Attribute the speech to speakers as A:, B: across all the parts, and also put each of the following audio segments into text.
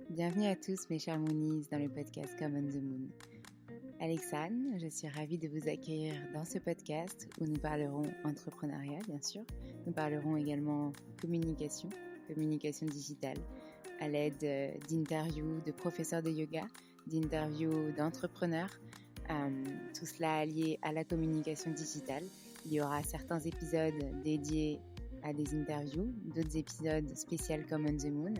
A: Bienvenue à tous mes chers Moonies dans le podcast Come on the Moon. Alexandre, je suis ravie de vous accueillir dans ce podcast où nous parlerons entrepreneuriat bien sûr. Nous parlerons également communication digitale à l'aide d'interviews de professeurs de yoga, d'interviews d'entrepreneurs, tout cela allié à la communication digitale. Il y aura certains épisodes dédiés à des interviews, d'autres épisodes spéciaux Come on the Moon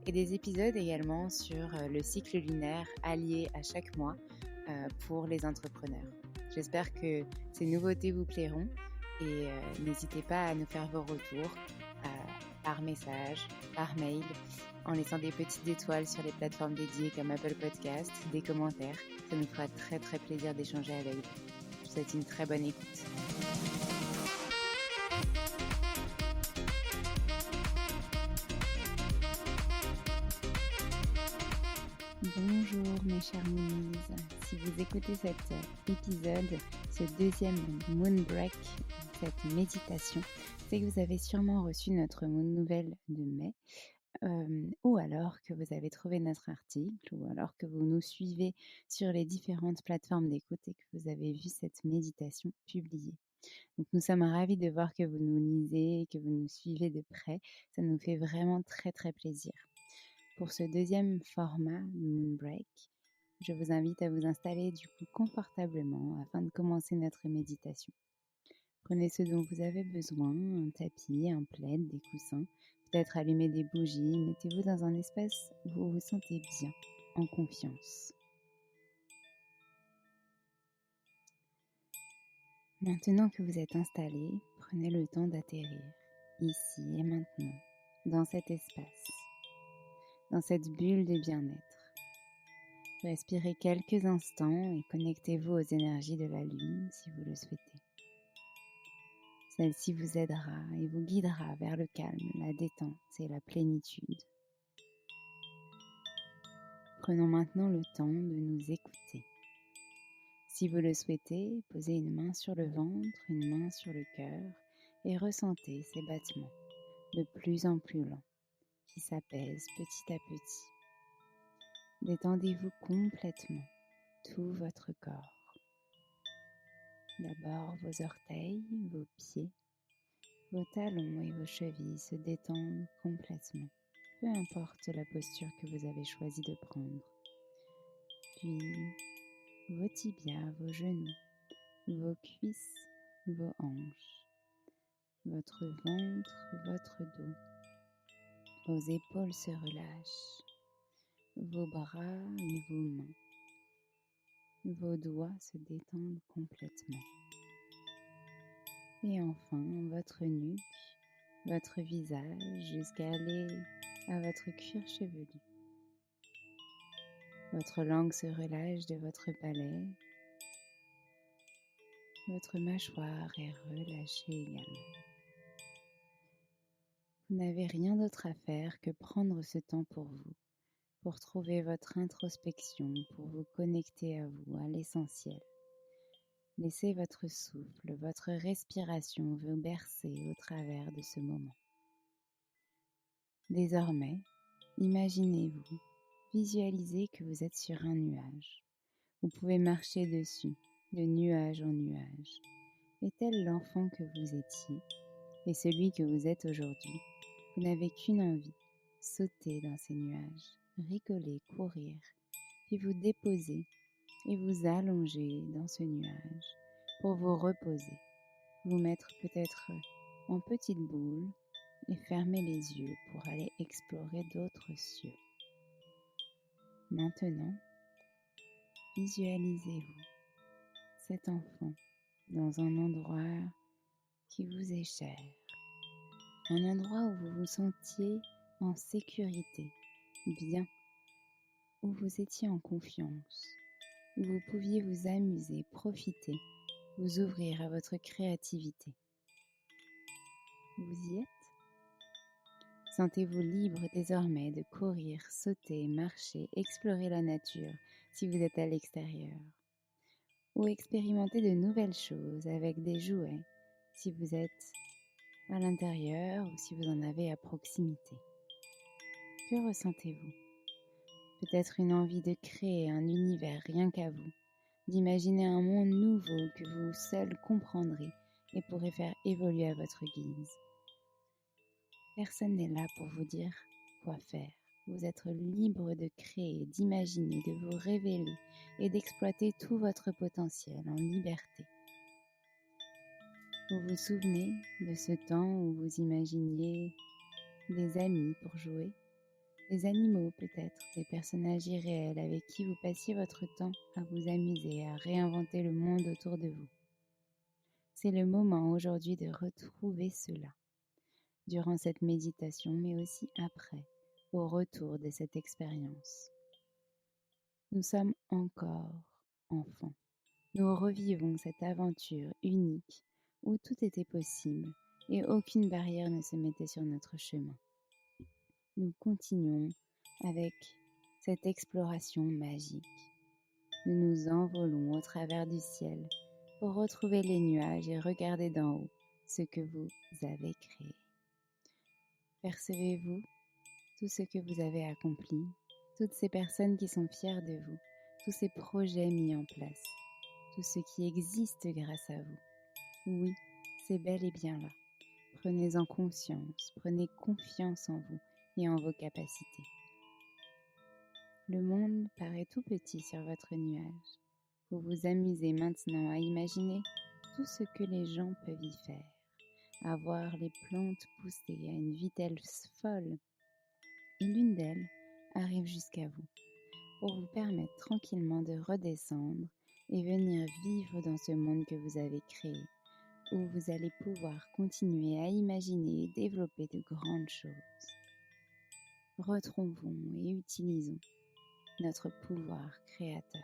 A: et des épisodes également sur le cycle lunaire allié à chaque mois pour les entrepreneurs. J'espère que ces nouveautés vous plairont et n'hésitez pas à nous faire vos retours par message, par mail, en laissant des petites étoiles sur les plateformes dédiées comme Apple Podcast, des commentaires. Ça nous fera très très plaisir d'échanger avec vous. Je vous souhaite une très bonne écoute. Bonjour mes chers Moonies, si vous écoutez cet épisode, ce deuxième Moon Break, cette méditation, c'est que vous avez sûrement reçu notre Moon Nouvelle de mai, ou alors que vous avez trouvé notre article, ou alors que vous nous suivez sur les différentes plateformes d'écoute et que vous avez vu cette méditation publiée. Donc nous sommes ravis de voir que vous nous lisez, que vous nous suivez de près, ça nous fait vraiment très très plaisir. Pour ce deuxième format Moon Break, je vous invite à vous installer du coup confortablement afin de commencer notre méditation. Prenez ce dont vous avez besoin, un tapis, un plaid, des coussins, peut-être allumer des bougies, mettez-vous dans un espace où vous vous sentez bien, en confiance. Maintenant que vous êtes installé, prenez le temps d'atterrir, ici et maintenant, dans cet espace, dans cette bulle de bien-être. Respirez quelques instants et connectez-vous aux énergies de la Lune si vous le souhaitez. Celle-ci vous aidera et vous guidera vers le calme, la détente et la plénitude. Prenons maintenant le temps de nous écouter. Si vous le souhaitez, posez une main sur le ventre, une main sur le cœur et ressentez ces battements de plus en plus lents qui s'apaisent petit à petit. Détendez-vous complètement, tout votre corps. D'abord vos orteils, vos pieds, vos talons et vos chevilles se détendent complètement, peu importe la posture que vous avez choisi de prendre. Puis vos tibias, vos genoux, vos cuisses, vos hanches, votre ventre, votre dos. Vos épaules se relâchent, vos bras et vos mains. Vos doigts se détendent complètement. Et enfin, votre nuque, votre visage, jusqu'à aller à votre cuir chevelu. Votre langue se relâche de votre palais. Votre mâchoire est relâchée également. Vous n'avez rien d'autre à faire que prendre ce temps pour vous, pour trouver votre introspection, pour vous connecter à vous, à l'essentiel. Laissez votre souffle, votre respiration vous bercer au travers de ce moment. Désormais, imaginez-vous, visualisez que vous êtes sur un nuage. Vous pouvez marcher dessus, de nuage en nuage. Et tel l'enfant que vous étiez, et celui que vous êtes aujourd'hui, vous n'avez qu'une envie, sauter dans ces nuages, rigoler, courir, puis vous déposer et vous allonger dans ce nuage pour vous reposer, vous mettre peut-être en petite boule et fermer les yeux pour aller explorer d'autres cieux. Maintenant, visualisez-vous, cet enfant, dans un endroit qui vous est cher, un endroit où vous vous sentiez en sécurité, bien, où vous étiez en confiance, où vous pouviez vous amuser, profiter, vous ouvrir à votre créativité. Vous y êtes? Sentez-vous libre désormais de courir, sauter, marcher, explorer la nature si vous êtes à l'extérieur. ou expérimenter de nouvelles choses avec des jouets si vous êtes à l'intérieur ou si vous en avez à proximité. Que ressentez-vous? Peut-être une envie de créer un univers rien qu'à vous, d'imaginer un monde nouveau que vous seul comprendrez et pourrez faire évoluer à votre guise. Personne n'est là pour vous dire quoi faire. Vous êtes libre de créer, d'imaginer, de vous révéler et d'exploiter tout votre potentiel en liberté. Vous vous souvenez de ce temps où vous imaginiez des amis pour jouer, des animaux peut-être, des personnages irréels avec qui vous passiez votre temps à vous amuser, à réinventer le monde autour de vous. C'est le moment aujourd'hui de retrouver cela, durant cette méditation, mais aussi après, au retour de cette expérience. Nous sommes encore enfants. Nous revivons cette aventure unique où tout était possible et aucune barrière ne se mettait sur notre chemin. Nous continuons avec cette exploration magique. Nous nous envolons au travers du ciel pour retrouver les nuages et regarder d'en haut ce que vous avez créé. Percevez-vous tout ce que vous avez accompli, toutes ces personnes qui sont fières de vous, tous ces projets mis en place, tout ce qui existe grâce à vous. Oui, c'est bel et bien là. Prenez-en conscience, prenez confiance en vous et en vos capacités. Le monde paraît tout petit sur votre nuage. Vous vous amusez maintenant à imaginer tout ce que les gens peuvent y faire, à voir les plantes pousser à une vitesse folle. Et l'une d'elles arrive jusqu'à vous pour vous permettre tranquillement de redescendre et venir vivre dans ce monde que vous avez créé, où vous allez pouvoir continuer à imaginer et développer de grandes choses. Retrouvons et utilisons notre pouvoir créateur.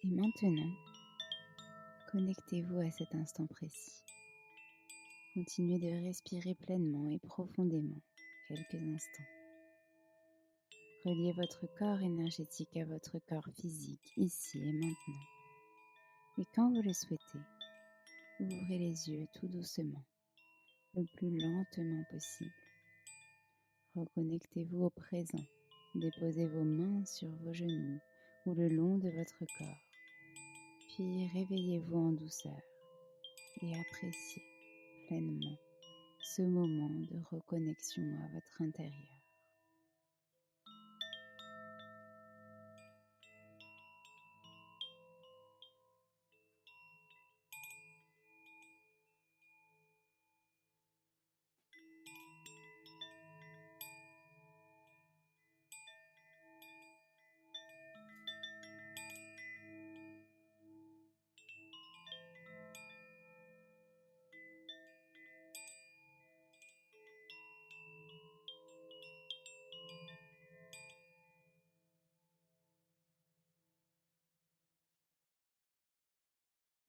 A: Et maintenant, connectez-vous à cet instant précis. Continuez de respirer pleinement et profondément quelques instants. Reliez votre corps énergétique à votre corps physique, ici et maintenant. Et quand vous le souhaitez, ouvrez les yeux tout doucement, le plus lentement possible. Reconnectez-vous au présent. Déposez vos mains sur vos genoux ou le long de votre corps. Puis réveillez-vous en douceur et appréciez pleinement ce moment de reconnexion à votre intérieur.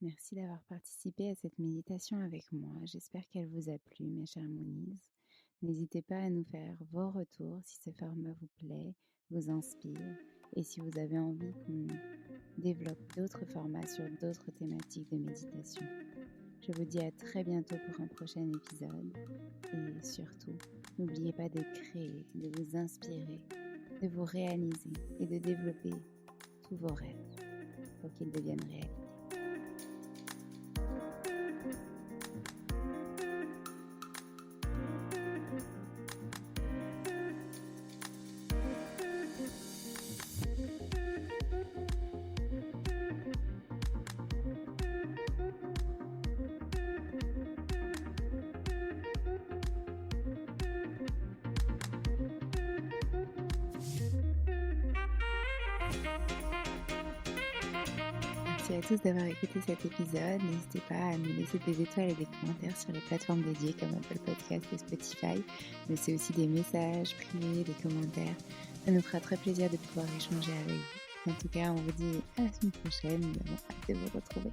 A: Merci d'avoir participé à cette méditation avec moi. J'espère qu'elle vous a plu, mes chers Moonies. N'hésitez pas à nous faire vos retours si ce format vous plaît, vous inspire et si vous avez envie qu'on développe d'autres formats sur d'autres thématiques de méditation. Je vous dis à très bientôt pour un prochain épisode et surtout, n'oubliez pas de créer, de vous inspirer, de vous réaliser et de développer tous vos rêves pour qu'ils deviennent réels. Merci à tous d'avoir écouté cet épisode. N'hésitez pas à nous laisser des étoiles et des commentaires sur les plateformes dédiées comme Apple Podcast et Spotify. Mais c'est aussi des messages privés, des commentaires. Ça nous fera très plaisir de pouvoir échanger avec vous. En tout cas, on vous dit à la semaine prochaine. Nous avons hâte de vous retrouver.